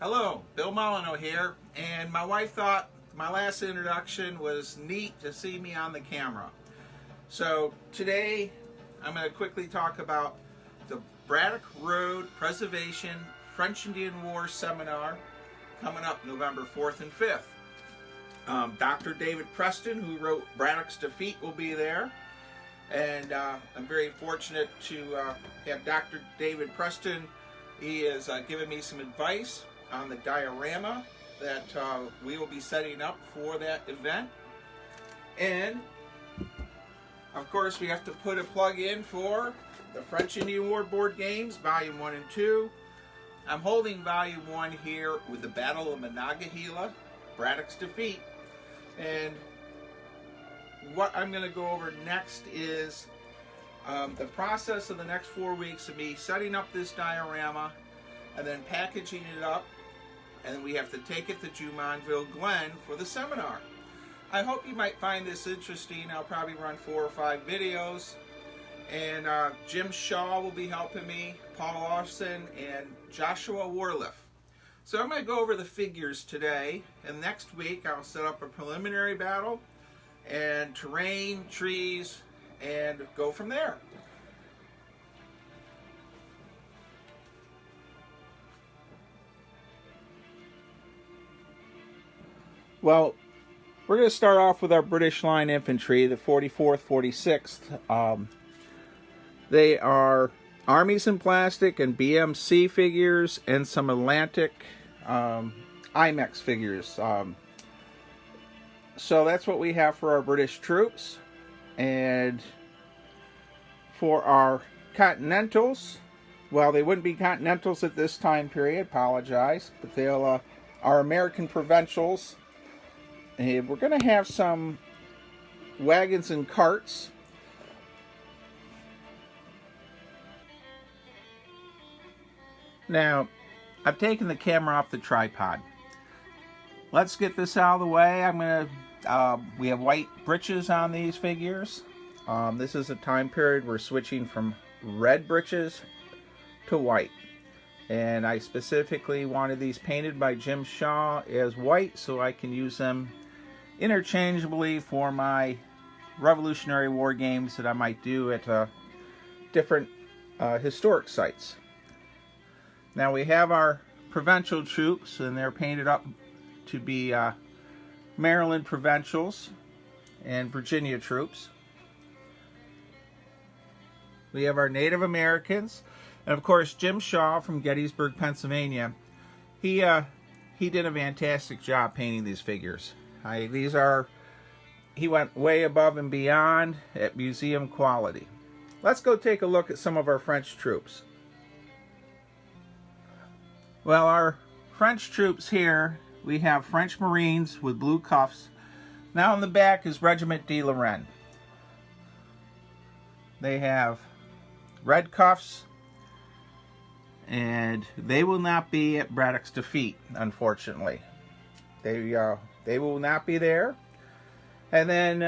Hello, Bill Molyneux here, and my wife thought my last introduction was neat to see me on the camera. So today I'm going to quickly talk about the Braddock Road Preservation French Indian War Seminar coming up November 4th and 5th. Dr. David Preston, who wrote Braddock's Defeat, will be there. And I'm very fortunate to have Dr. David Preston. He has given me some advice on the diorama that we will be setting up for that event. And of course we have to put a plug in for the French Indian War board games, Volume 1 and 2. I'm holding Volume 1 here with the Battle of Monongahela, Braddock's Defeat. And what I'm going to go over next is the process of the next 4 weeks of me setting up this diorama and then packaging it up, and then we have to take it to Jumonville Glen for the seminar. I hope you might find this interesting. I'll probably run 4 or 5 videos, and Jim Shaw will be helping me, Paul Austin, and Joshua Warliff. So I'm going to go over the figures today, and next week I'll set up a preliminary battle and terrain, trees, and go from there. Well, we're going to start off with our British Line Infantry, the 44th, 46th. They are Armies in Plastic and BMC figures and some Atlantic IMEX figures. So that's what we have for our British troops. And for our Continentals, well, they wouldn't be Continentals at this time period, apologize, but they'll our American Provincials. And we're going to have some wagons and carts. Now, I've taken the camera off the tripod. Let's get this out of the way. We have white breeches on these figures. This is a time period we're switching from red breeches to white. And I specifically wanted these painted by Jim Shaw as white so I can use them interchangeably for my Revolutionary War games that I might do at different historic sites. Now we have our provincial troops, and they're painted up to be Maryland Provincials and Virginia troops. We have our Native Americans, and of course Jim Shaw from Gettysburg, Pennsylvania. He did a fantastic job painting these figures. He went way above and beyond at museum quality. Let's go take a look at some of our French troops. Well, our French troops here, we have French Marines with blue cuffs. Now in the back is Regiment de Lorraine. They have red cuffs, and they will not be at Braddock's Defeat, unfortunately. They will not be there. And then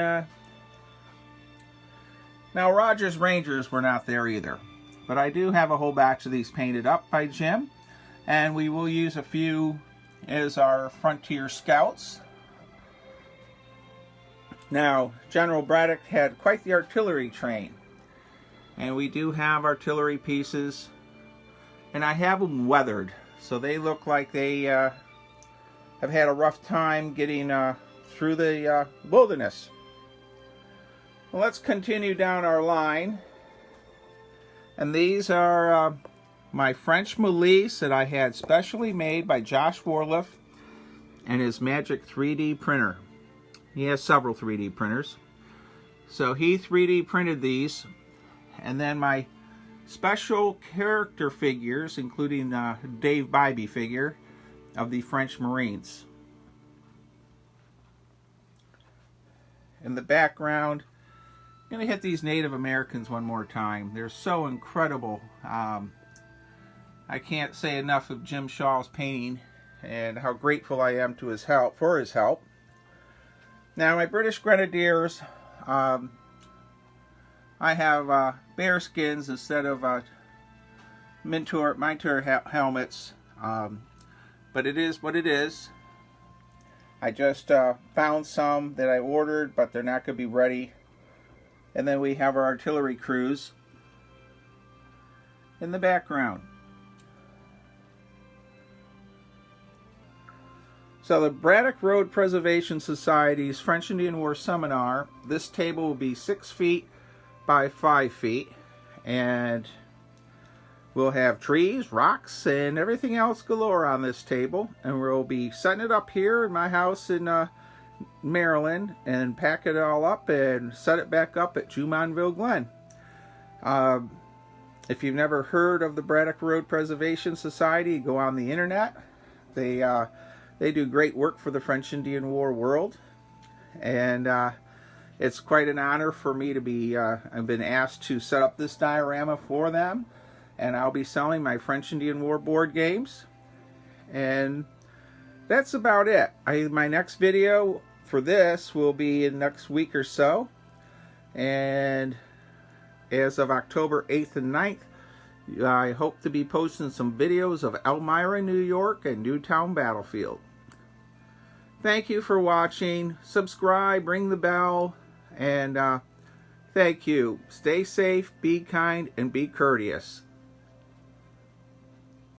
now Rogers Rangers were not there either, but I do have a whole batch of these painted up by Jim, and we will use a few as our Frontier Scouts. Now, General Braddock had quite the artillery train, and we do have artillery pieces, and I have them weathered, so they look like they have had a rough time getting through the wilderness. Well, let's continue down our line, and these are my French Milice that I had specially made by Josh Warliff and his Magic 3D printer. He has several 3D printers. So he 3D printed these. And then my special character figures, including the Dave Bybee figure of the French Marines. In the background, I'm going to hit these Native Americans one more time. They're so incredible. I can't say enough of Jim Shaw's painting and how grateful I am to his help, for his help. Now my British Grenadiers, I have bear skins instead of Mentor helmets. but it is what it is. I just found some that I ordered, but they're not going to be ready. And then we have our artillery crews in the background. So the Braddock Road Preservation Society's French Indian War Seminar, this table will be 6 feet by 5 feet, and we'll have trees, rocks, and everything else galore on this table, and we'll be setting it up here in my house in Maryland and pack it all up and set it back up at Jumonville Glen. If you've never heard of the Braddock Road Preservation Society, go on the internet. They do great work for the French Indian War world, and it's quite an honor for me to be, I've been asked to set up this diorama for them, and I'll be selling my French Indian War board games, and that's about it. My next video for this will be in next week or so, and as of October 8th and 9th, I hope to be posting some videos of Elmira, New York, and Newtown Battlefield. Thank you for watching. Subscribe, ring the bell, and thank you. Stay safe, be kind, and be courteous.